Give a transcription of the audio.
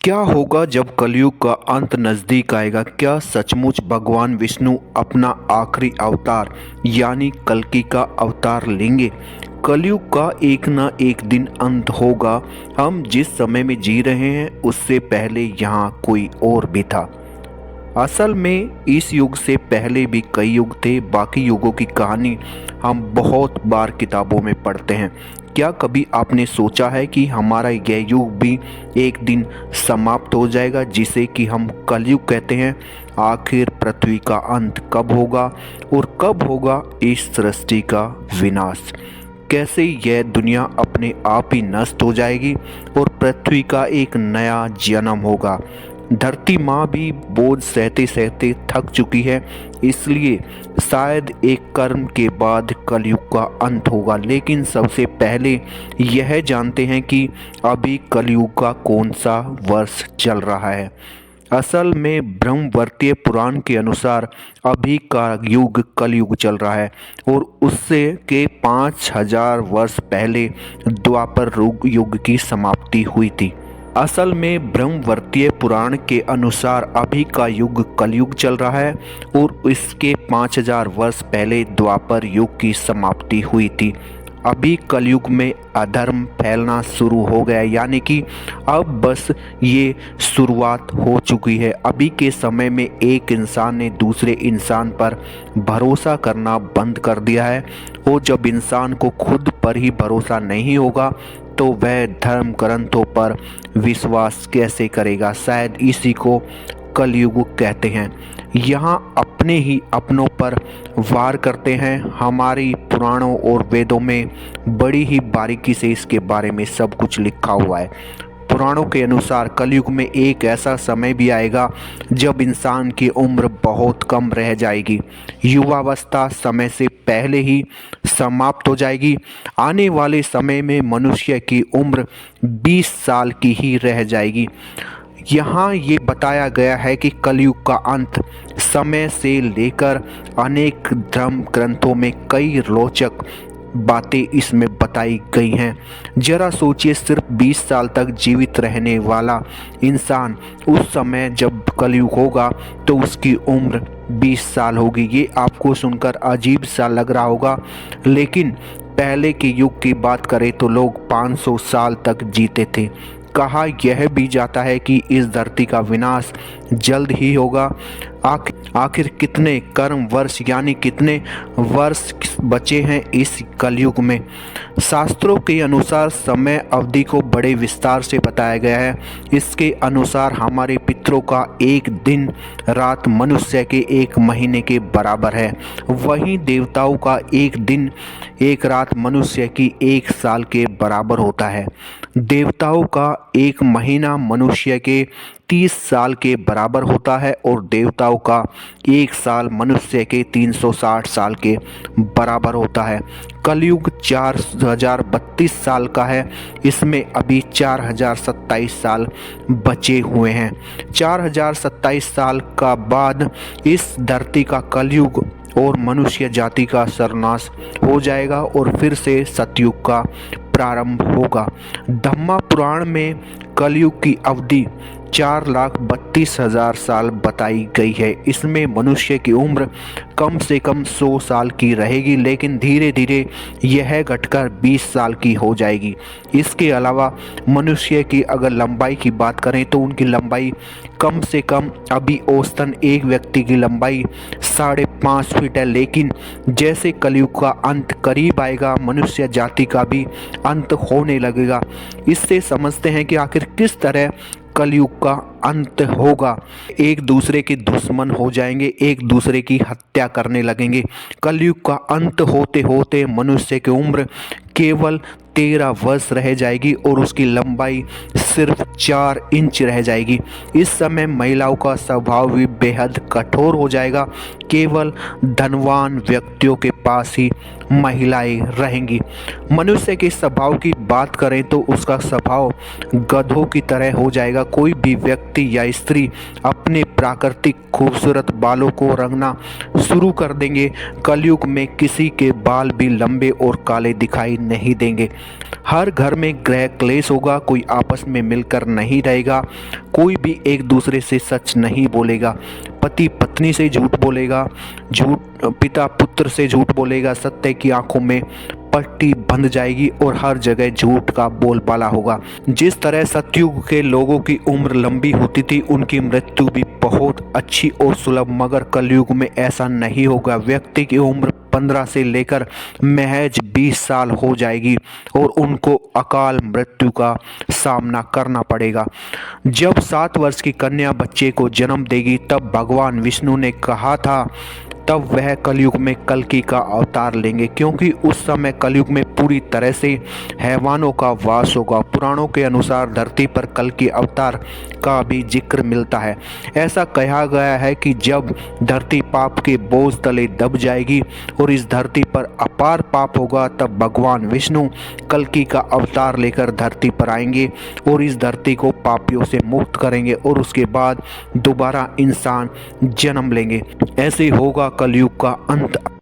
क्या होगा जब कलयुग का अंत नजदीक आएगा? क्या सचमुच भगवान विष्णु अपना आखिरी अवतार यानी कल्कि का अवतार लेंगे? कलयुग का एक ना एक दिन अंत होगा। हम जिस समय में जी रहे हैं उससे पहले यहाँ कोई और भी था। असल में इस युग से पहले भी कई युग थे। बाकी युगों की कहानी हम बहुत बार किताबों में पढ़ते हैं। क्या कभी आपने सोचा है कि हमारा यह युग भी एक दिन समाप्त हो जाएगा, जिसे कि हम कलयुग कहते हैं? आखिर पृथ्वी का अंत कब होगा और कब होगा इस सृष्टि का विनाश? कैसे यह दुनिया अपने आप ही नष्ट हो जाएगी और पृथ्वी का एक नया जन्म होगा? धरती माँ भी बोझ सहते सहते थक चुकी है, इसलिए शायद एक कर्म के बाद कलयुग का अंत होगा। लेकिन सबसे पहले यह जानते हैं कि अभी कलयुग का कौन सा वर्ष चल रहा है। असल में ब्रह्मवर्तीय पुराण के अनुसार अभी का युग कलयुग चल रहा है और उससे के 5000 वर्ष पहले द्वापर युग की समाप्ति हुई थी। असल में ब्रह्मवर्तीय पुराण के अनुसार अभी का युग कलयुग चल रहा है और इसके 5000 वर्ष पहले द्वापर युग की समाप्ति हुई थी। अभी कलयुग में अधर्म फैलना शुरू हो गया, यानी कि अब बस ये शुरुआत हो चुकी है। अभी के समय में एक इंसान ने दूसरे इंसान पर भरोसा करना बंद कर दिया है और जब इंसान को खुद पर ही भरोसा नहीं होगा तो वह धर्म ग्रंथों पर विश्वास कैसे करेगा? शायद इसी को कलयुग कहते हैं। यहाँ अपने ही अपनों पर वार करते हैं। हमारी पुराणों और वेदों में बड़ी ही बारीकी से इसके बारे में सब कुछ लिखा हुआ है। पुराणों के अनुसार कलयुग में एक ऐसा समय भी आएगा जब इंसान की उम्र बहुत कम रह जाएगी। युवावस्था समय से पहले ही समाप्त हो जाएगी। आने वाले समय में मनुष्य की उम्र 20 साल की ही रह जाएगी। यहाँ ये बताया गया है कि कलयुग का अंत समय से लेकर अनेक धर्म ग्रंथों में कई रोचक बातें इसमें बताई गई हैं। जरा सोचिए, सिर्फ 20 साल तक जीवित रहने वाला इंसान उस समय जब कलयुग होगा तो उसकी उम्र 20 साल होगी। ये आपको सुनकर अजीब सा लग रहा होगा, लेकिन पहले के युग की बात करें तो लोग 500 साल तक जीते थे। कहा यह भी जाता है कि इस धरती का विनाश जल्द ही होगा। आखिर कितने कर्म वर्ष यानी कितने वर्ष बचे हैं इस कलयुग में? शास्त्रों के अनुसार समय अवधि को बड़े विस्तार से बताया गया है। इसके अनुसार हमारे पितरों का एक दिन रात मनुष्य के एक महीने के बराबर है। वहीं देवताओं का एक दिन एक रात मनुष्य की एक साल के बराबर होता है। देवताओं का एक महीना मनुष्य के 30 साल के बराबर होता है और देवताओं का एक साल मनुष्य के 360 साल के बराबर होता है। कलयुग 4032 साल का है। इसमें अभी 4027 साल बचे हुए हैं। 4027 साल का बाद इस धरती का कलयुग और मनुष्य जाति का सर्वनाश हो जाएगा और फिर से सतयुग का प्रारंभ होगा। धम्मा पुराण में कलयुग की अवधि 4,32,000 साल बताई गई है। इसमें मनुष्य की उम्र कम से कम 100 साल की रहेगी, लेकिन धीरे धीरे यह घटकर 20 साल की हो जाएगी। इसके अलावा मनुष्य की अगर लंबाई की बात करें तो उनकी लंबाई कम से कम अभी औसतन एक व्यक्ति की लंबाई 5.5 फीट है, लेकिन जैसे कलयुग का अंत करीब आएगा मनुष्य जाति का भी अंत होने लगेगा। इससे समझते हैं कि आखिर किस तरह कलयुग का अंत होगा। एक दूसरे के दुश्मन हो जाएंगे, एक दूसरे की हत्या करने लगेंगे। कलयुग का अंत होते होते मनुष्य की उम्र केवल 13 वर्ष रह जाएगी और उसकी लंबाई सिर्फ 4 इंच रह जाएगी। इस समय महिलाओं का स्वभाव भी बेहद कठोर हो जाएगा। केवल धनवान व्यक्तियों के पास ही महिलाएं रहेंगी। मनुष्य के स्वभाव की बात करें तो उसका स्वभाव गधों की तरह हो जाएगा। कोई भी व्यक्ति या स्त्री अपने प्राकृतिक खूबसूरत बालों को रंगना शुरू कर देंगे। कलयुग में किसी के बाल भी लंबे और काले दिखाई नहीं देंगे। हर घर में गृह क्लेश होगा, कोई आपस में मिलकर नहीं रहेगा, कोई भी एक दूसरे से सच नहीं बोलेगा, पति पत्नी से झूठ बोलेगा, पिता पुत्र से झूठ बोलेगा, सत्य की आंखों में पट्टी बंध जाएगी और हर जगह झूठ का बोलबाला होगा। जिस तरह सतयुग के लोगों की उम्र लंबी होती थी, उनकी मृत्यु भी बहुत अच्छी और सुलभ, मगर कलयुग में ऐसा नहीं होगा। व्यक्ति की उम्र 15 से लेकर महज 20 साल हो जाएगी और उनको अकाल मृत्यु का सामना करना पड़ेगा। जब 7 वर्ष की कन्या बच्चे को जन्म देगी, तब भगवान विष्णु ने कहा था तब वह कलयुग में कल्कि का अवतार लेंगे, क्योंकि उस समय कलयुग में पूरी तरह से हैवानों का वास होगा। पुराणों के अनुसार धरती पर कल्कि अवतार का भी जिक्र मिलता है। ऐसा कहा गया है कि जब धरती पाप के बोझ तले दब जाएगी और इस धरती पर अपार पाप होगा, तब भगवान विष्णु कल्कि का अवतार लेकर धरती पर आएंगे और इस धरती को पापियों से मुक्त करेंगे और उसके बाद दोबारा इंसान जन्म लेंगे। ऐसे होगा कलयुग का अंत।